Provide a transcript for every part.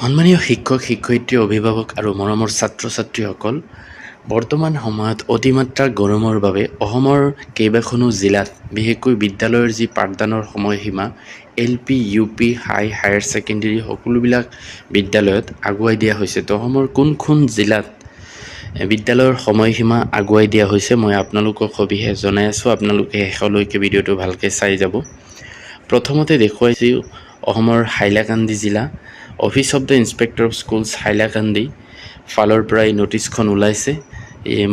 সন্মানীয় শিক্ষক শিক্ষয়িত্ৰী অভিভাৱক আৰু মৰমৰ ছাত্ৰ ছাত্ৰীসকল, বৰ্তমান সময়ত অতিমাত্ৰা গৰমৰ বাবে অসমৰ কেইবাখনো জিলাত বিশেষকৈ বিদ্যালয়ৰ যি পাঠদানৰ সময়সীমা LP, UP, হায়াৰ ছেকেণ্ডেৰী সকলোবিলাক বিদ্যালয়ত আগুৱাই দিয়া হৈছে। তো অসমৰ কোনখন জিলাত বিদ্যালয়ৰ সময়সীমা আগুৱাই দিয়া হৈছে মই আপোনালোকক সবিশেষ জনাই আছোঁ। আপোনালোকে শেষলৈকে ভিডিঅ'টো ভালকৈ চাই যাব। প্ৰথমতে দেখুৱাইছোঁ অসমৰ হাইলাকান্দি জিলা। Office of the inspector of schools Hailakandi ফালৰ পৰা এই নটিছখন ওলাইছে।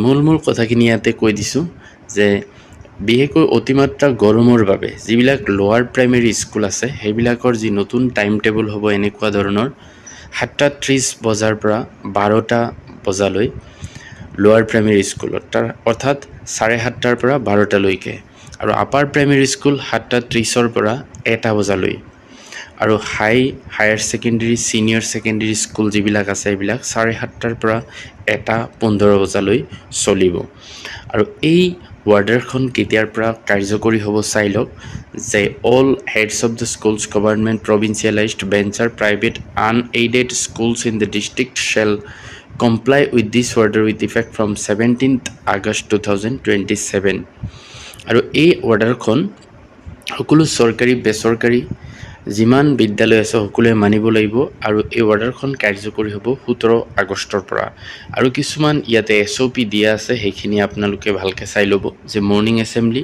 মূল কথাখিনি ইয়াতে কৈ দিছোঁ যে বিশেষকৈ অতিমাত্ৰা গৰমৰ বাবে যিবিলাক লোৱাৰ প্ৰাইমেৰী স্কুল আছে সেইবিলাকৰ যি নতুন টাইম টেবুল হ'ব এনেকুৱা ধৰণৰ 7:30 বজাৰ পৰা 12টা বজালৈ লোৱাৰ প্ৰাইমেৰী স্কুলত, অৰ্থাৎ 7:30 পৰা 12টালৈকে, আৰু আপাৰ প্ৰাইমেৰী স্কুল 7:30 পৰা 1টা বজালৈ, আৰু higher secondary senior secondary school যিবিলাক আছে এইবিলাক 7:30 পৰা 1:15 বজালৈ চলিব। আৰু এই ৱাৰ্ডাৰখন কেতিয়াৰ পৰা কাৰ্যকৰী হ'ব চাই লওক যে all heads of the schools government provincialised venture private unaided schools in the district shall comply with this order with effect from 17th August 2027। আৰু এই অৰ্ডাৰখন সকলো চৰকাৰী বেচৰকাৰী যিমান বিদ্যালয় আছে সকলোৱে মানিব লাগিব, আৰু এই অৰ্ডাৰখন কাৰ্যকৰী হ'ব 17 আগষ্টৰ পৰা। আৰু কিছুমান ইয়াতে SOP দিয়া আছে, সেইখিনি আপোনালোকে ভালকৈ চাই ল'ব যে মৰ্ণিং এছেম্বলি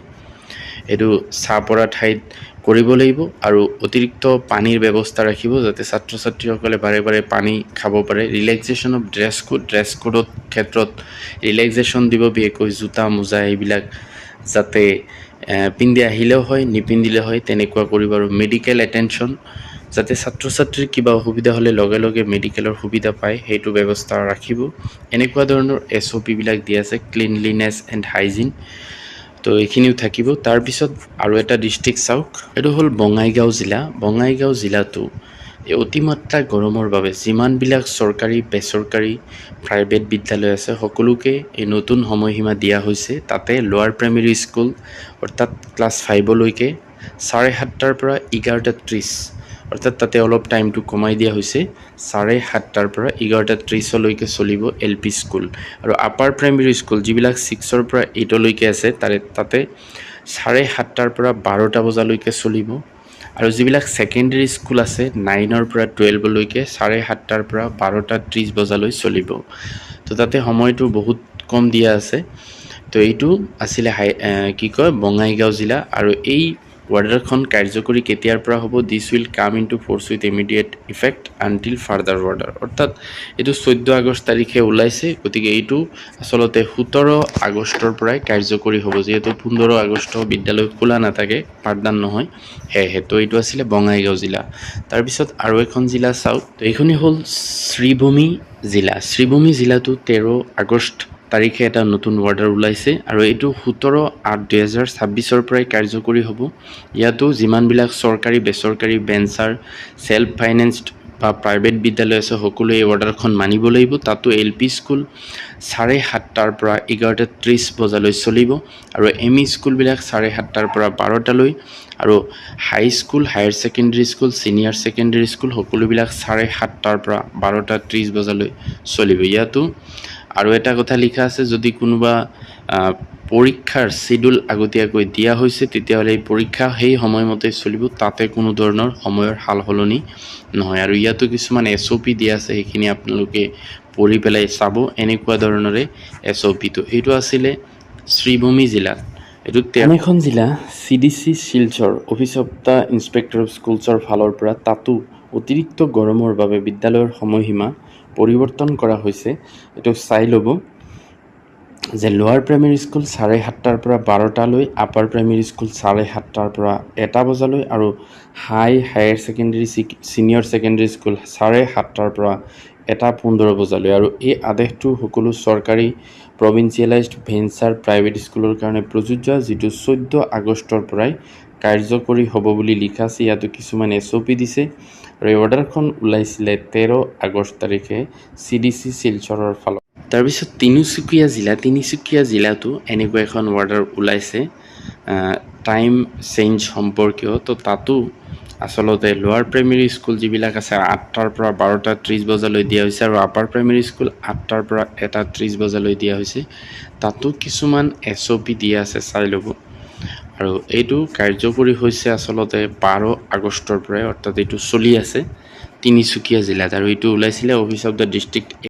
এইটো চাহ পৰা ঠাইত কৰিব লাগিব, আৰু অতিৰিক্ত পানীৰ ব্যৱস্থা ৰাখিব যাতে ছাত্ৰ ছাত্ৰীসকলে বাৰে বাৰে পানী খাব পাৰে। ৰিলেক্সেশ্যন অফ ড্ৰেছ কোডৰ ক্ষেত্ৰত ৰিলেক্সেশ্যন দিব, বিশেষকৈ জোতা মোজা এইবিলাক যাতে পিন্ধি আহিলেও হয় নিপিন্ধিলেও হয় তেনেকুৱা কৰিব। আৰু মেডিকেল এটেনশ্যন যাতে ছাত্ৰ ছাত্ৰীৰ কিবা অসুবিধা হ'লে লগে লগে মেডিকেলৰ সুবিধা পায় সেইটো ব্যৱস্থা ৰাখিব। এনেকুৱা ধৰণৰ SOP বিলাক দিয়া আছে। ক্লিনলিনেছ এণ্ড হাইজিন, তো এইখিনিও থাকিব। তাৰপিছত আৰু এটা ডিষ্ট্ৰিক্ট চাওক, এইটো হ'ল বঙাইগাঁও জিলা। বঙাইগাঁও জিলাটো এই অতিমাত্ৰা গৰমৰ বাবে যিমানবিলাক চৰকাৰী বেচৰকাৰী প্ৰাইভেট বিদ্যালয় আছে সকলোকে এই নতুন সময়সীমা দিয়া হৈছে। তাতে লোৱাৰ প্ৰাইমেৰী স্কুল অৰ্থাৎ ক্লাছ 5লৈকে 7:30 পৰা 11:30, অৰ্থাৎ তাতে অলপ টাইমটো কমাই দিয়া হৈছে। 7:30 পৰা 11:30লৈকে চলিব LP স্কুল। আৰু আপাৰ প্ৰাইমেৰী স্কুল যিবিলাক 6ৰ পৰা 8লৈকে আছে তাতে 7:30 পৰা 12টা বজালৈকে চলিব। আৰু যিবিলাক ছেকেণ্ডেৰী স্কুল আছে 9ৰ পৰা 12লৈকে 7:30 পৰা 12:30 বজালৈ চলিব। তো তাতে সময়টো বহুত কম দিয়া আছে। তো এইটো আছিলে বঙাইগাঁও জিলা। আৰু এই অৰ্ডাৰখন কাৰ্যকৰী কেতিয়াৰ পৰা হ'ব? This will come in to force with immediate effect until further order. অৰ্থাৎ এইটো 14 আগষ্ট তাৰিখে ওলাইছে, গতিকে এইটো আচলতে 17 আগষ্টৰ পৰাই কাৰ্যকৰী হ'ব, যিহেতু 15 আগষ্ট বিদ্যালয় খোলা নাথাকে, পাঠদান নহয় সেয়েহে। তো এইটো আছিলে বঙাইগাঁও জিলা। তাৰপিছত আৰু এখন জিলা চাওক, তো এইখনেই হ'ল শ্ৰীভূমি জিলা। শ্ৰীভূমি জিলাটো 13 আগষ্ট তাৰিখে এটা নতুন অৰ্ডাৰ ওলাইছে, আৰু এইটো 17/8/2026 পৰাই কাৰ্যকৰী হ'ব। ইয়াতো যিমানবিলাক চৰকাৰী বেচৰকাৰী ভেঞ্চাৰ চেল্ফ ফাইনেন্সড বা প্ৰাইভেট বিদ্যালয় আছে সকলোৱে এই অৰ্ডাৰখন মানিব লাগিব। তাতো LP স্কুল 7:30 পৰা 11:30 বজালৈ চলিব, আৰু ME স্কুলবিলাক 7:30 পৰা 12টালৈ, আৰু high school higher secondary school senior secondary school সকলোবিলাক 7:30 পৰা 12:30 বজালৈ চলিব। ইয়াতো আৰু এটা কথা লিখা আছে, যদি কোনোবা পৰীক্ষাৰ চিডিউল আগতীয়াকৈ দিয়া হৈছে তেতিয়াহ'লে এই পৰীক্ষা সেই সময়মতে চলিব, তাতে কোনো ধৰণৰ সময়ৰ সাল সলনি নহয়। আৰু ইয়াতো কিছুমান SOP দিয়া আছে, সেইখিনি আপোনালোকে পঢ়ি পেলাই চাব। এনেকুৱা ধৰণৰে SOPটো এইটো আছিলে শ্ৰীভূমি জিলাত। এইটো এখন জিলা CDC Silchar office of the inspector of স্কুলছৰ ফালৰ পৰা তাতো অতিৰিক্ত গৰমৰ বাবে বিদ্যালয়ৰ সময়সীমা পৰিৱৰ্তন কৰা হৈছে। এইটো চাই ল'ব যে লোৱাৰ প্ৰাইমেৰী স্কুল 7:30 পৰা 12টালৈ, আপাৰ প্ৰাইমেৰী স্কুল 7:30 পৰা 1টা বজালৈ, আৰু higher secondary senior secondary school 7:30 পৰা 1:15 বজালৈ। আৰু এই আদেশটো সকলো চৰকাৰী প্ৰভিঞ্চিয়েলাইজড ভেঞ্চাৰ প্ৰাইভেট স্কুলৰ কাৰণে প্ৰযোজ্য, যিটো 14 আগষ্টৰ পৰাই কাৰ্যকৰী হ'ব বুলি লিখা আছে। ইয়াতো কিছুমান SOP দিছে, আৰু এই অৰ্ডাৰখন ওলাইছিলে 13 আগষ্ট তাৰিখে CDC শিলচৰৰ ফালত। তাৰপিছত তিনিচুকীয়া জিলাতো এনেকুৱা এখন অৰ্ডাৰ ওলাইছে টাইম চেঞ্জ সম্পৰ্কীয়। তো তাতো আচলতে লোৱাৰ প্ৰাইমেৰী স্কুল যিবিলাক আছে 8টাৰ পৰা 12:30 বজালৈ দিয়া হৈছে আৰু আপাৰ প্ৰাইমেৰী স্কুল 8টাৰ পৰা 1:30 বজালৈ দিয়া হৈছে। তাতো কিছুমান SOP দিয়া আছে, চাই ল'ব। আৰু এইটো কাৰ্যকৰী হৈছে আচলতে 12 আগষ্টৰ পৰাই, অৰ্থাৎ এইটো চলি আছে তিনিচুকীয়া জিলাত, আৰু এইটো ওলাইছিলে অফিচ অফ দ্য ডিষ্ট্ৰিক্ট